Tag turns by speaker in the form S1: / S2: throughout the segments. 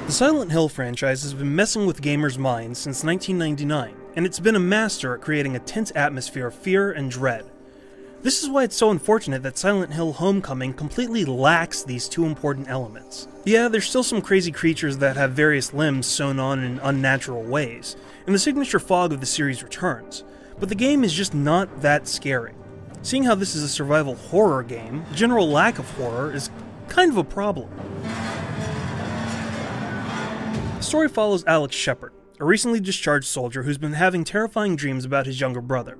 S1: The Silent Hill franchise has been messing with gamers' minds since 1999, and it's been a master at creating a tense atmosphere of fear and dread. This is why it's so unfortunate that Silent Hill Homecoming completely lacks these two important elements. Yeah, there's still some crazy creatures that have various limbs sewn on in unnatural ways, and the signature fog of the series returns, but the game is just not that scary. Seeing how this is a survival horror game, the general lack of horror is kind of a problem. The story follows Alex Shepard, a recently discharged soldier who's been having terrifying dreams about his younger brother.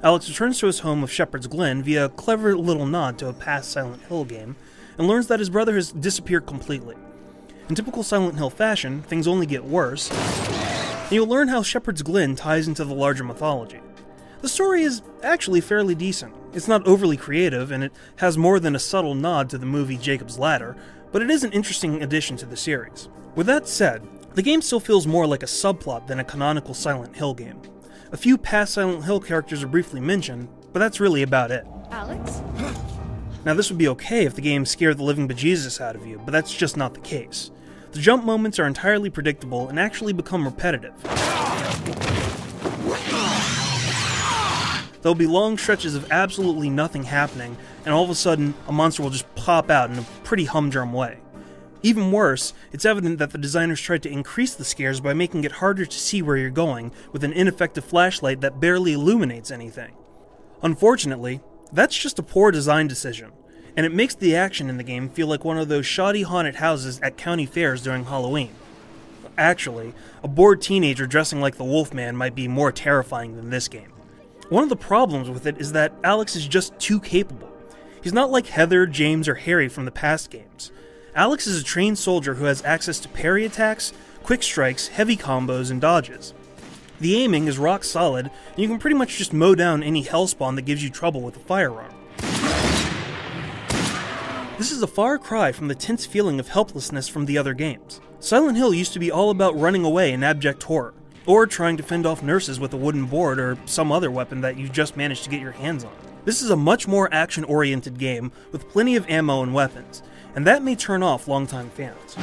S1: Alex returns to his home of Shepherd's Glen via a clever little nod to a past Silent Hill game, and learns that his brother has disappeared completely. In typical Silent Hill fashion, things only get worse, and you'll learn how Shepherd's Glen ties into the larger mythology. The story is actually fairly decent. It's not overly creative, and it has more than a subtle nod to the movie Jacob's Ladder, but it is an interesting addition to the series. With that said, the game still feels more like a subplot than a canonical Silent Hill game. A few past Silent Hill characters are briefly mentioned, but that's really about it.
S2: Alex?
S1: Now this would be okay if the game scared the living bejesus out of you, but that's just not the case. The jump moments are entirely predictable and actually become repetitive. There'll be long stretches of absolutely nothing happening, and all of a sudden, a monster will just pop out in a pretty humdrum way. Even worse, it's evident that the designers tried to increase the scares by making it harder to see where you're going with an ineffective flashlight that barely illuminates anything. Unfortunately, that's just a poor design decision, and it makes the action in the game feel like one of those shoddy haunted houses at county fairs during Halloween. Actually, a bored teenager dressing like the Wolfman might be more terrifying than this game. One of the problems with it is that Alex is just too capable. He's not like Heather, James, or Harry from the past games. Alex is a trained soldier who has access to parry attacks, quick strikes, heavy combos, and dodges. The aiming is rock solid, and you can pretty much just mow down any hellspawn that gives you trouble with a firearm. This is a far cry from the tense feeling of helplessness from the other games. Silent Hill used to be all about running away in abject horror, or trying to fend off nurses with a wooden board or some other weapon that you just managed to get your hands on. This is a much more action-oriented game with plenty of ammo and weapons, and that may turn off longtime fans.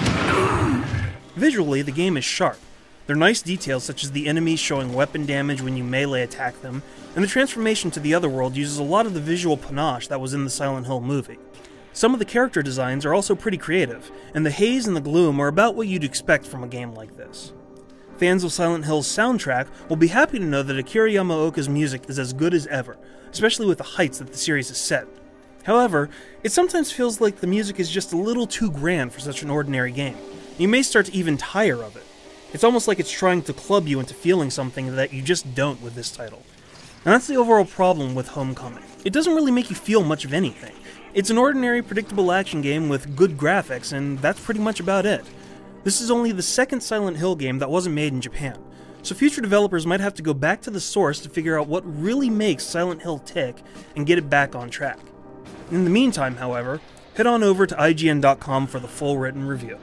S1: Visually, the game is sharp. There are nice details such as the enemies showing weapon damage when you melee attack them, and the transformation to the other world uses a lot of the visual panache that was in the Silent Hill movie. Some of the character designs are also pretty creative, and the haze and the gloom are about what you'd expect from a game like this. Fans of Silent Hill's soundtrack will be happy to know that Akira Yamaoka's music is as good as ever, especially with the heights that the series has set. However, it sometimes feels like the music is just a little too grand for such an ordinary game. You may start to even tire of it. It's almost like it's trying to club you into feeling something that you just don't with this title. And that's the overall problem with Homecoming. It doesn't really make you feel much of anything. It's an ordinary, predictable action game with good graphics, and that's pretty much about it. This is only the second Silent Hill game that wasn't made in Japan, so future developers might have to go back to the source to figure out what really makes Silent Hill tick and get it back on track. In the meantime, however, head on over to IGN.com for the full written review.